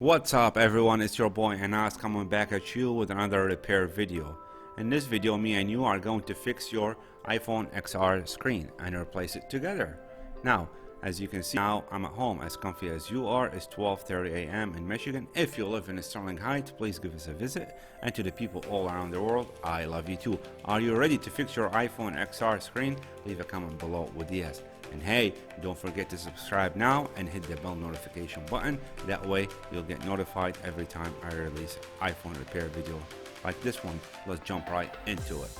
What's up everyone, it's your boy Anas coming back at you with another repair video. In this video, me and you are going to fix your iPhone XR screen and replace it together. Now, as you can see, now I'm at home, as comfy as you are. It's 12:30 a.m. in Michigan. If you live in Sterling Heights, please give us a visit. And to the people all around the world, I love you too. Are you ready to fix your iPhone XR screen? Leave a comment below with yes. And hey, don't forget to subscribe now and hit the bell notification button. That way you'll get notified every time I release iPhone repair video like this one. Let's jump right into it.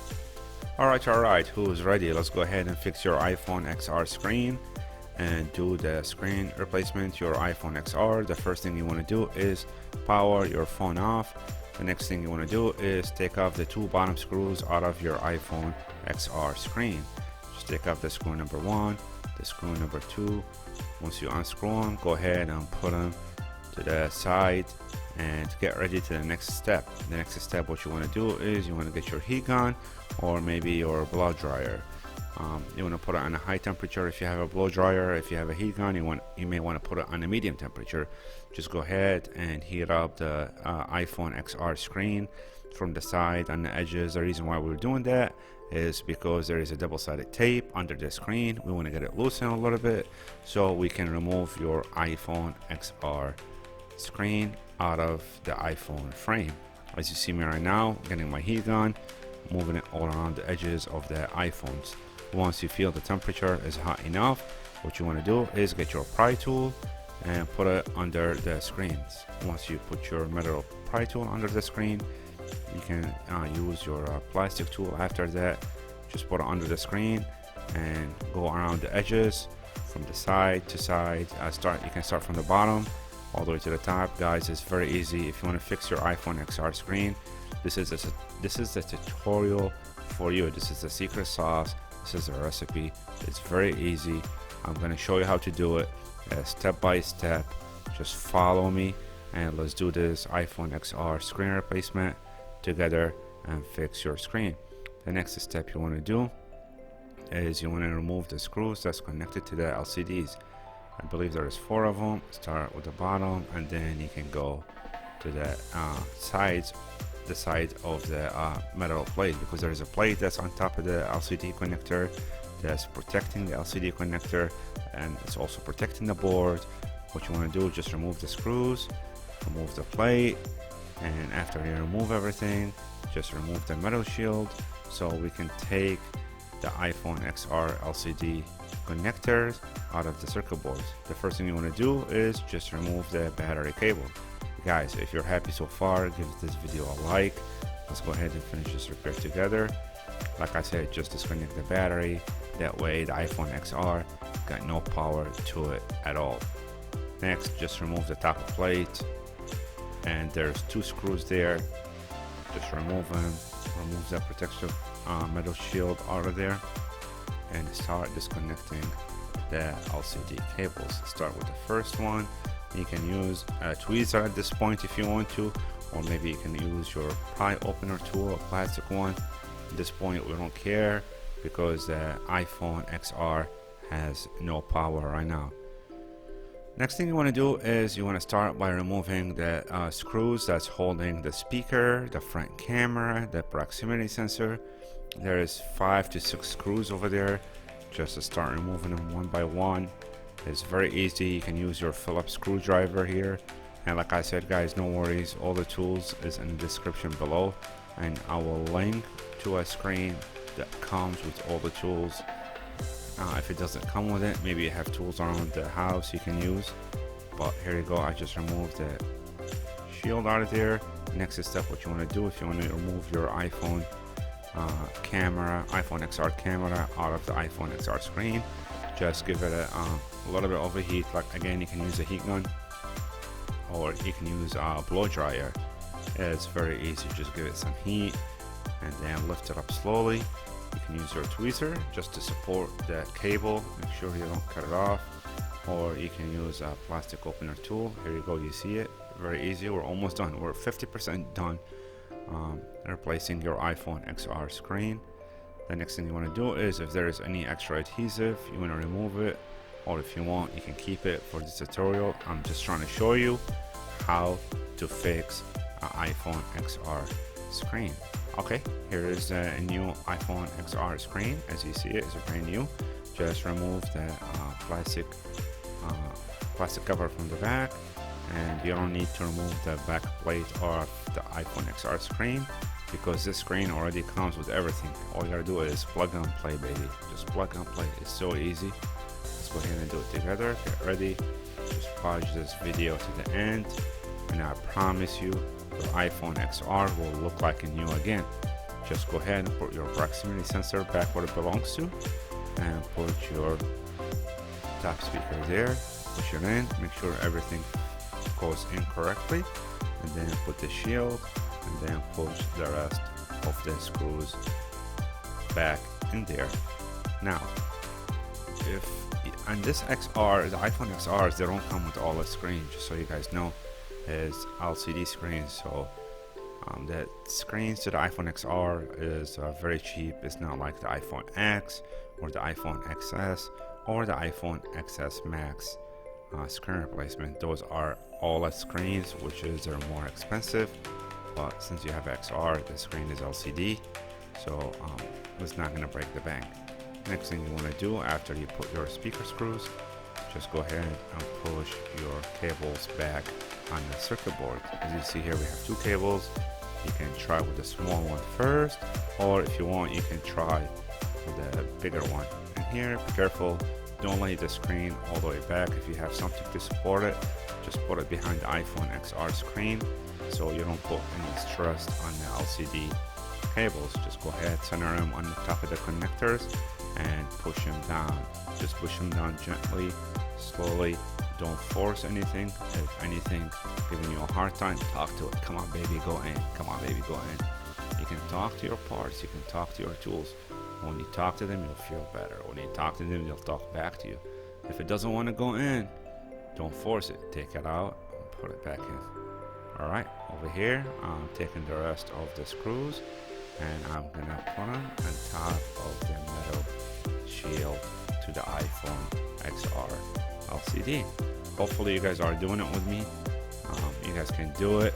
Alright, who's ready? Let's go ahead and fix your iPhone XR screen and do the screen replacement. Your iPhone XR, the first thing you want to do is power your phone off. The next thing you want to do is take off the two bottom screws out of your iPhone XR screen. Just take off the screw number one, the screw number two. Once you unscrew them, go ahead and put them to the side and get ready to the next step. The next step, what you want to do is you want to get your heat gun or maybe your blow dryer. You want to put it on a high temperature if you have a blow dryer. If you have a heat gun, you may want to put it on a medium temperature. Just go ahead and heat up the iPhone XR screen from the side and the edges. The reason why we're doing that is because there is a double-sided tape under the screen. We want to get it loosened a little bit so we can remove your iPhone XR screen out of the iPhone frame. As you see me right now, getting my heat gun, moving it all around the edges of the iPhones. Once you feel the temperature is hot enough, what you want to do is get your pry tool and put it under the screens. Once you put your metal pry tool under the screen, you can use your plastic tool after that. Just put it under the screen and go around the edges from the side to side. You can start from the bottom all the way to the top. Guys, it's very easy. If you want to fix your iPhone XR screen, this is a tutorial for you. This is the secret sauce. This is a recipe. It's very easy. I'm going to show you how to do it step by step. Just follow me and let's do this iPhone XR screen replacement together and fix your screen. The next step you want to do is you want to remove the screws that's connected to the LCDs. I believe there is 4 of them. Start with the bottom and then you can go to the sides, the side of the metal plate, because there is a plate that's on top of the LCD connector that's protecting the LCD connector, and it's also protecting the board. What you want to do is just remove the screws, remove the plate, and after you remove everything, just remove the metal shield so we can take the iPhone XR LCD connectors out of the circuit boards. The first thing you want to do is just remove the battery cable. Guys, if you're happy so far, give this video a like. Let's go ahead and finish this repair together. Like I said, just disconnect the battery. That way the iPhone XR got no power to it at all. Next, just remove the top plate, and there's 2 screws there. Just remove them. Remove that protective metal shield out of there and start disconnecting the LCD cables. Start with the first one. You can use a tweezer at this point if you want to, or maybe you can use your pry opener tool, a plastic one. At this point we don't care because the iPhone XR has no power right now. Next thing you want to do is you want to start by removing the screws that's holding the speaker, the front camera, the proximity sensor. There is 5 to 6 screws over there. Just to start removing them one by one. It's very easy. You can use your Phillips screwdriver here, and like I said, guys, no worries, all the tools is in the description below, and I will link to a screen that comes with all the tools. If it doesn't come with it, maybe you have tools around the house you can use, but here you go. I just removed the shield out of there. Next step, what you want to do, if you want to remove your iPhone iPhone XR camera out of the iPhone XR screen, just give it a little bit of a heat. Like again, you can use a heat gun or you can use a blow dryer. It's very easy. Just give it some heat and then lift it up slowly. You can use your tweezer just to support the cable, make sure you don't cut it off, or you can use a plastic opener tool. Here you go, you see it, very easy. We're almost done. We're 50% done replacing your iPhone XR screen. The next thing you want to do is, if there is any extra adhesive, you want to remove it, or if you want, you can keep it for this tutorial. I'm just trying to show you how to fix an iPhone XR screen. Okay, here is a new iPhone XR screen. As you see, it's brand new. Just remove the plastic cover from the back, and you don't need to remove the back plate of the iPhone XR screen, because this screen already comes with everything. All you gotta do is plug and play, baby. Just plug and play. It's so easy. Let's go ahead and do it together. Get ready. Just pause this video to the end, and I promise you your iPhone XR will look like new again. Just go ahead and put your proximity sensor back where it belongs to, and put your top speaker there. Push it in. Make sure everything goes in correctly, and then put the shield, and then push the rest of the screws back in there. Now, and this XR, the iPhone XRs, they don't come with all the screen, just so you guys know, is LCD screens. So the screens to the iPhone XR is very cheap. It's not like the iPhone X or the iPhone XS or the iPhone XS Max screen replacement. Those are OLED screens, which is they're more expensive. But since you have XR, the screen is LCD, so it's not going to break the bank. Next thing you want to do after you put your speaker screws, just go ahead and push your cables back on the circuit board. As you see here, we have two cables. You can try with the small one first, or if you want, you can try with the bigger one. And here, be careful, don't lay the screen all the way back. If you have something to support it, just put it behind the iPhone XR screen, so you don't put any stress on the LCD cables. Just go ahead, center them on the top of the connectors and push them down. Just push them down gently, slowly. Don't force anything. If anything giving you a hard time, talk to it. Come on, baby, go in. Come on, baby, go in. You can talk to your parts, you can talk to your tools. When you talk to them, you'll feel better. When you talk to them, they'll talk back to you. If it doesn't want to go in, don't force it. Take it out and put it back in. Alright, over here, I'm taking the rest of the screws, and I'm gonna put them on top of the metal shield to the iPhone XR LCD. Hopefully you guys are doing it with me. You guys can do it.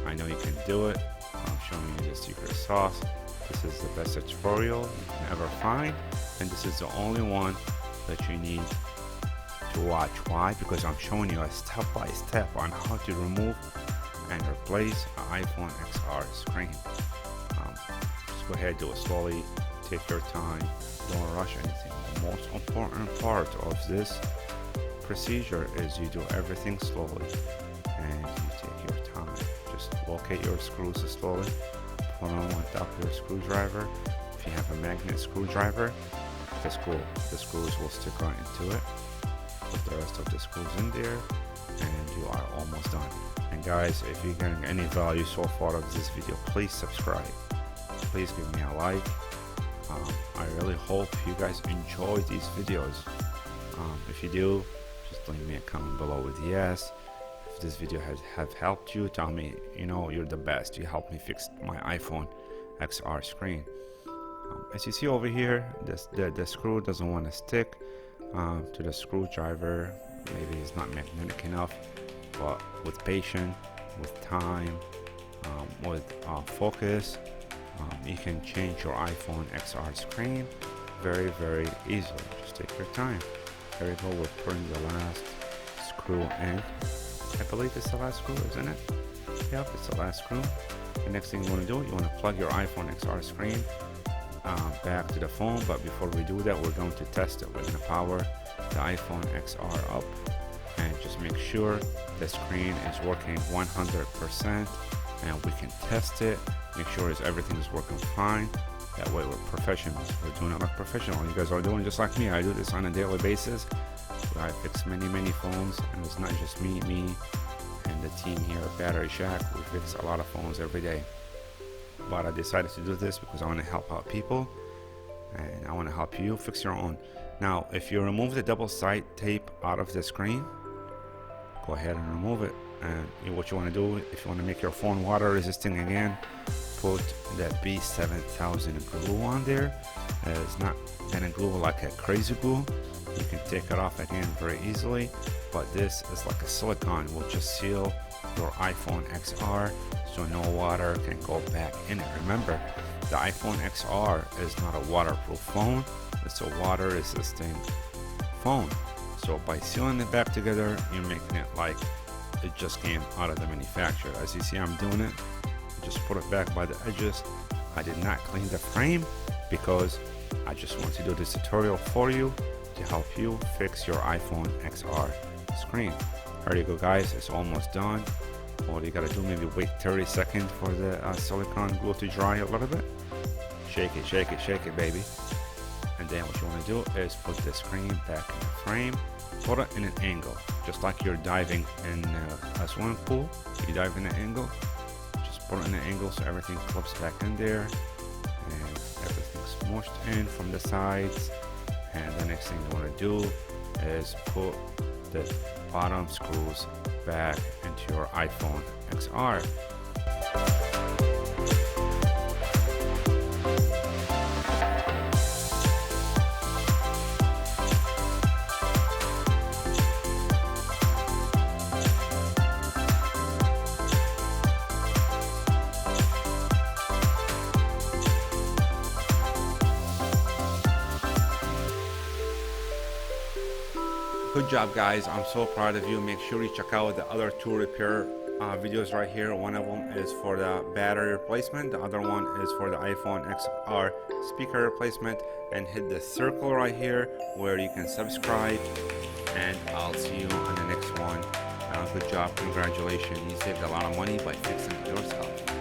I know you can do it. I'm showing you the secret sauce. This is the best tutorial you can ever find, and this is the only one that you need to watch. Why? Because I'm showing you a step-by-step on how to remove and replace an iPhone XR screen. Just go ahead, do it slowly, take your time, don't rush anything. The most important part of this procedure is you do everything slowly and you take your time. Just locate your screws slowly, put them on top of your screwdriver. If you have a magnet screwdriver, the screws will stick right into it. Put the rest of the screws in there, and you are almost done. And guys, if you're getting any value so far of this video, please subscribe. Please give me a like. I really hope you guys enjoy these videos. If you do, just leave me a comment below with yes. If this video have helped you, tell me, you know, you're the best. You helped me fix my iPhone XR screen. As you see over here, the screw doesn't want to stick to the screwdriver. Maybe it's not magnetic enough, but with patience, with time, with focus, you can change your iPhone XR screen very, very easily. Just take your time. There we go, we're putting the last screw in. I believe it's the last screw, isn't it? Yep, it's the last screw. The next thing you want to do, you want to plug your iPhone XR screen back to the phone, but before we do that, we're going to test it. We're going to power the iPhone XR up and just make sure the screen is working 100%, and we can test it, make sure everything is working fine. That way we're professionals. We're doing it like professional. You guys are doing just like me. I do this on a daily basis. I fix many phones, and it's not just me and the team here at Battery Shack. We fix a lot of phones every day. But I decided to do this because I want to help out people, and I want to help you fix your own. Now, if you remove the double side tape out of the screen, go ahead and remove it. And what you want to do, if you want to make your phone water resistant again, put that B7000 glue on there. It's not gonna glue like a crazy glue. You can take it off again very easily, but this is like a silicone, will just seal your iPhone XR so no water can go back in it. Remember, the iPhone XR is not a waterproof phone, it's a water resistant phone. So by sealing it back together, you're making it like it just came out of the manufacturer. As you see, I'm doing it. Just put it back by the edges. I did not clean the frame because I just want to do this tutorial for you to help you fix your iPhone XR screen. There you go, guys. It's almost done. All you gotta do, maybe wait 30 seconds for the silicone glue to dry a little bit. Shake it, shake it, shake it, baby. And then what you want to do is put the screen back in the frame. Put it in an angle, just like you're diving in a swimming pool. You dive in an angle. Just put it in an angle so everything clips back in there, and everything's smooshed in from the sides. And the next thing you want to do is put the bottom screws back into your iPhone XR. Good job, guys. I'm so proud of you. Make sure you check out the other two repair videos right here. One of them is for the battery replacement, the other one is for the iPhone XR speaker replacement. And hit the circle right here where you can subscribe, and I'll see you on the next one. Good job, congratulations. You saved a lot of money by fixing it yourself.